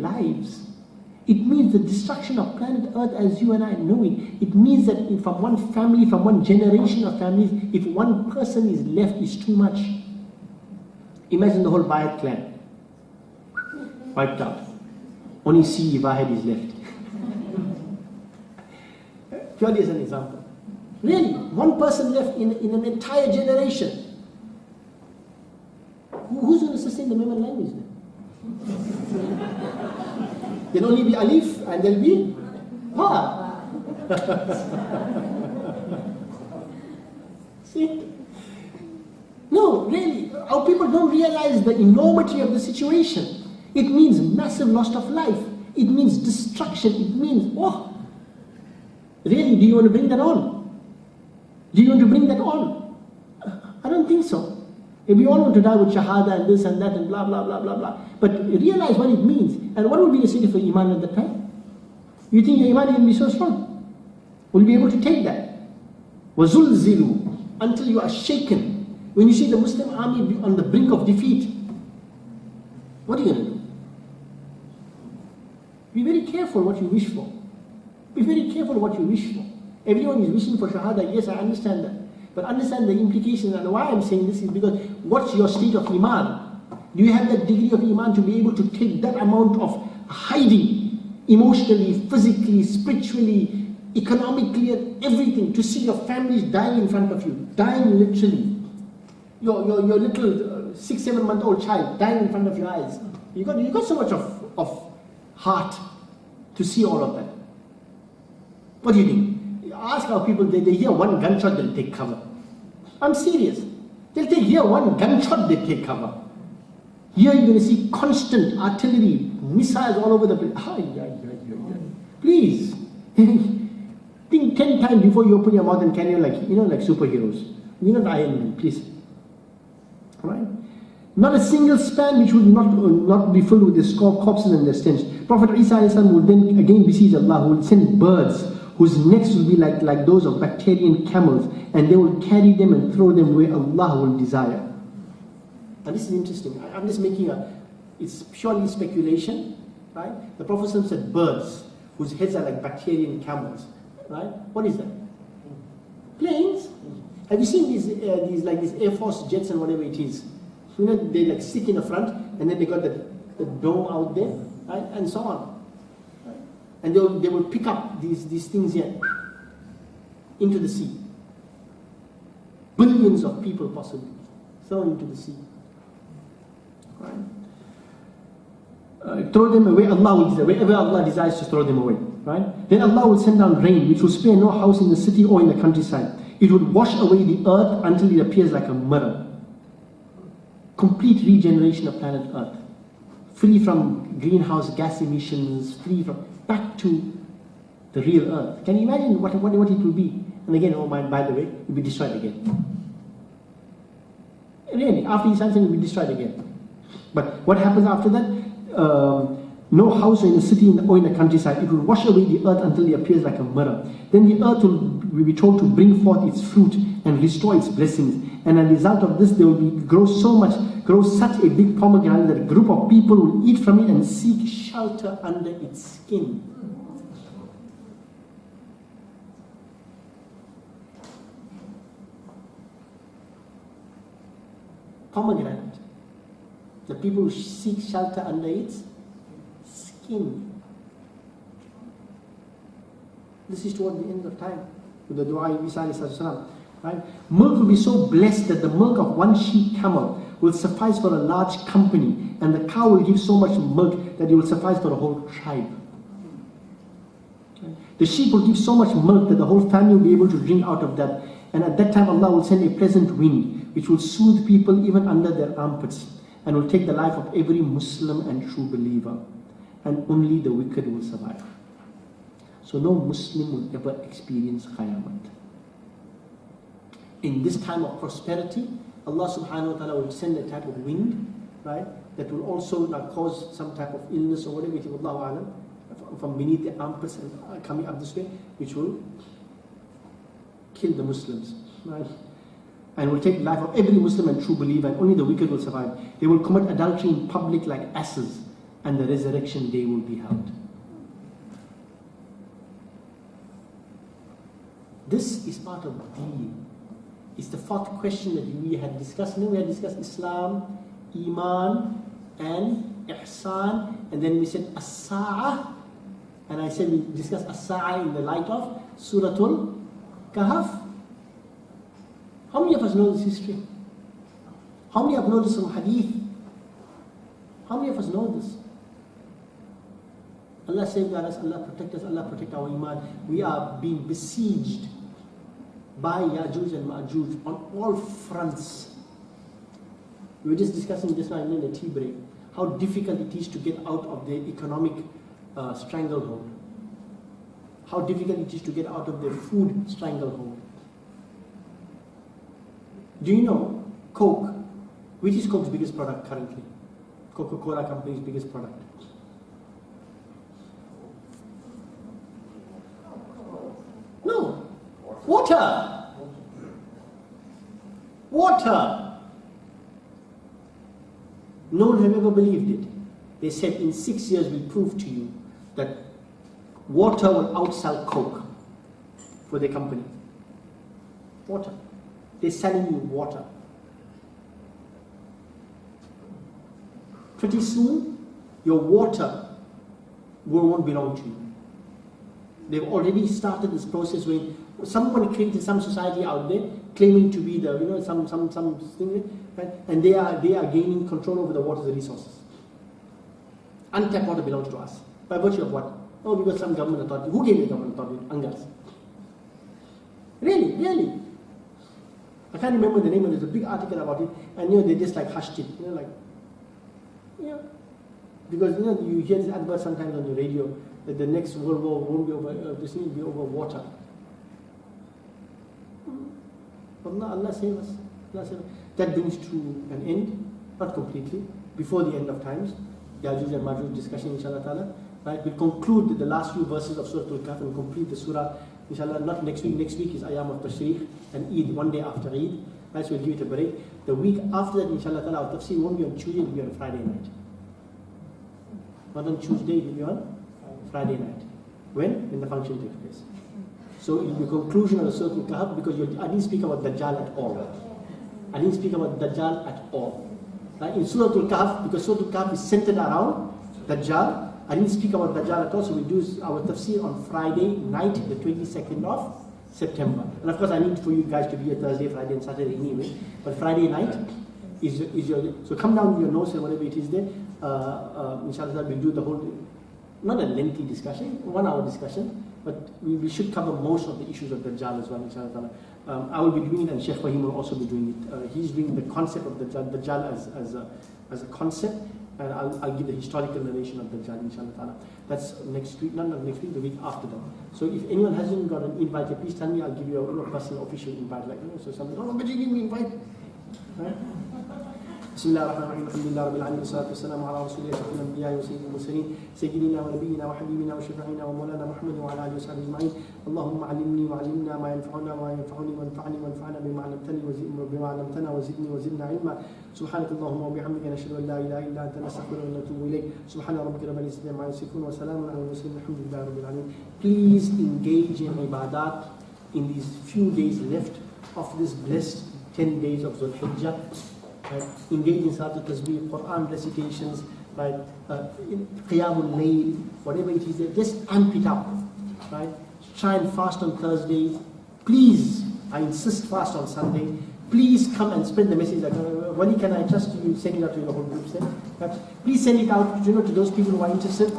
lives. It means the destruction of planet Earth as you and I know it. It means that from one family, from one generation of families, if one person is left, it's too much. Imagine the whole Bayat clan wiped out. Only C. Wahid is left. Purely as an example. Really, one person left in an entire generation. Who's going to sustain the Memon language then? There'll only be Alif and there'll be Ha. See? No, really, our people don't realize the enormity of the situation. It means massive loss of life. It means destruction. It means, oh, really, do you want to bring that on? Do you want to bring that on? I don't think so. If we all want to die with shahada and this and that and blah, blah, blah, blah, blah. But realize what it means. And what will be the state of your iman at that time? You think your iman is going to be so strong? Will you be able to take that? وَزُلْزِلُوا, until you are shaken. When you see the Muslim army on the brink of defeat, what are you going to do? Be very careful what you wish for. Be very careful what you wish for. Everyone is wishing for shahada. Yes, I understand that. But understand the implications, and why I'm saying this is because what's your state of iman? Do you have that degree of iman to be able to take that amount of hiding, emotionally, physically, spiritually, economically, and everything, to see your families dying in front of you, dying literally. Your little 6-7 month old child dying in front of your eyes. You got so much of heart to see all of that. What do you think? Ask our people, they hear one gunshot, they'll take cover. I'm serious. They'll hear one gunshot, they take cover. Here you're going to see constant artillery, missiles all over the place. Please, think 10 times before you open your mouth and carry on like superheroes. You're not Iron Man, please. Right? Not a single span which would not be filled with their corpses and their stench. Prophet Isa would then again beseech Allah, who would send birds whose necks will be like those of Bactrian camels, and they will carry them and throw them where Allah will desire. And this is interesting. I'm just making it's purely speculation, right? The Prophet said birds whose heads are like Bactrian camels, right? What is that? Planes. Have you seen these Air Force jets and whatever it is? You know, they like stick in the front, and then they got the dome out there, right? And so on. And they will pick up these things here into the sea. Billions of people possibly thrown into the sea. Right? Throw them away, Allah will desire, wherever Allah desires to throw them away. Right? Then Allah will send down rain, which will spare no house in the city or in the countryside. It would wash away the earth until it appears like a mirror. Complete regeneration of planet Earth. Free from greenhouse gas emissions, back to the real Earth. Can you imagine what it will be? And again, by the way, it will be destroyed again. Really, after his answer, it will be destroyed again. But what happens after that? No house in the city or in the countryside. It will wash away the earth until it appears like a mirror. Then the earth will be told to bring forth its fruit and restore its blessings. And as a result of this, there will grow such a big pomegranate that a group of people will eat from it and seek shelter under its skin. Pomegranate. The people who seek shelter under its skin. This is toward the end of time. With the dua of Isa alayhi salam. Right? Milk will be so blessed that the milk of one sheep camel will suffice for a large company, and the cow will give so much milk that it will suffice for a whole tribe. Okay? The sheep will give so much milk that the whole family will be able to drink out of that. And at that time Allah will send a pleasant wind which will soothe people even under their armpits, and will take the life of every Muslim and true believer, and only the wicked will survive. So no Muslim will ever experience Qiyamah. In this time of prosperity, Allah subhanahu wa ta'ala will send a type of wind, right, that will also cause some type of illness or whatever it is, Allahu alam, from beneath the armpits and coming up this way, which will kill the Muslims, right? And will take the life of every Muslim and true believer, and only the wicked will survive. They will commit adultery in public like asses, and the resurrection day will be held. This is part of deen. It's the fourth question that we had discussed. We had discussed Islam, Iman, and Ihsan, and then we said As-Sa'ah, and I said we discussed As-Sa'ah in the light of Suratul Kahf. How many of us know this history? How many of us know this from Hadith? How many of us know this? Allah safeguard us, Allah protect us, Allah protect our Iman. We are being besieged by Ya'juj and Ma'juj on all fronts. We were just discussing just now in the tea break how difficult it is to get out of the economic stranglehold. How difficult it is to get out of the food stranglehold. Do you know Coke? Which is Coke's biggest product currently? Coca-Cola company's biggest product. No. Water. Water. No one have ever believed it. They said in 6 years we'll prove to you that water will outsell Coke for their company. Water. They're selling you water. Pretty soon, your water won't belong to you. They've already started this process where someone created some society out there claiming to be the, some thing, right? And they are gaining control over the water's resources. Untapped water belongs to us. By virtue of what? Oh, because some government authority. Who gave the government authority? Angas. Really. I can't remember the name, but there's a big article about it, and they just like hushed it. Because you hear this advert sometimes on the radio that the next world war won't be over, this will be over water. Allah save us. Allah save us. That brings to an end, not completely, before the end of times. Ya'juj and Ma'juj discussion, inshallah ta'ala. Right? We'll conclude the last few verses of Surah Al-Kahf and complete the surah, inshallah, not next week. Next week is Ayam of Tashriq and Eid, one day after Eid. Right? So we'll give it a break. The week after that, inshallah ta'ala, our tafsir won't be on Tuesday, it will be on Friday night. Not on Tuesday, it will be on Friday night. When the function takes place. So it will be a conclusion of the Surah Al-Kahf, because I didn't speak about Dajjal at all. I didn't speak about Dajjal at all. Right? In Surah Al-Kahf, because Surah Al-Kahf is centered around Dajjal, I didn't speak about Dajjal at all, so we do our tafsir on Friday night, the 22nd of September. And of course I need for you guys to be here Thursday, Friday and Saturday anyway, but Friday night is your, so come down with your notes and whatever it is there, inshallah we'll do the whole, not a lengthy discussion, 1 hour discussion, but we should cover most of the issues of Dajjal as well, inshallah. I will be doing it and Sheikh Fahim will also be doing it. He's doing the concept of Dajjal as a concept, and I'll give the historical narration of Dajjal, inshallah. That's next week, not next week, the week after that. So if anyone hasn't got an invite, please tell me, I'll give you a personal official invite, so something, but you give me invite. Right? بسم الله الرحمن الرحيم الحمد لله رب العالمين والصلاة والسلام على رسول الله سيد الأنبياء وسيد المرسلين سيدنا ونبينا وحبيبنا وشفيعنا ومولانا محمد وعلى آله وصحبه أجمعين اللهم علمني وعلمنا ما ينفعنا وما ينفعني وانفعنا بما علمتنا وزدنا علما سبحانك اللهم وبحمدك نشهد أن لا إله إلا أنت نستغفرك ونتوب إليك سبحان ربك رب العزة عما يصفون وسلام على المرسلين الحمد لله رب العالمين. Please engage in ibadat in these few days left of this blessed 10 days of Dhul Hijjah. Right? Engage in Salat al-Tasbih, Quran recitations, right? Qiyamul Layl, whatever it is, just amp it up. Right? Try and fast on Thursdays. Please, I insist, fast on Sunday. Please come and spread the message. Like, Wali, can I trust you? Send it out to your whole group. Please send it out to those people who are interested.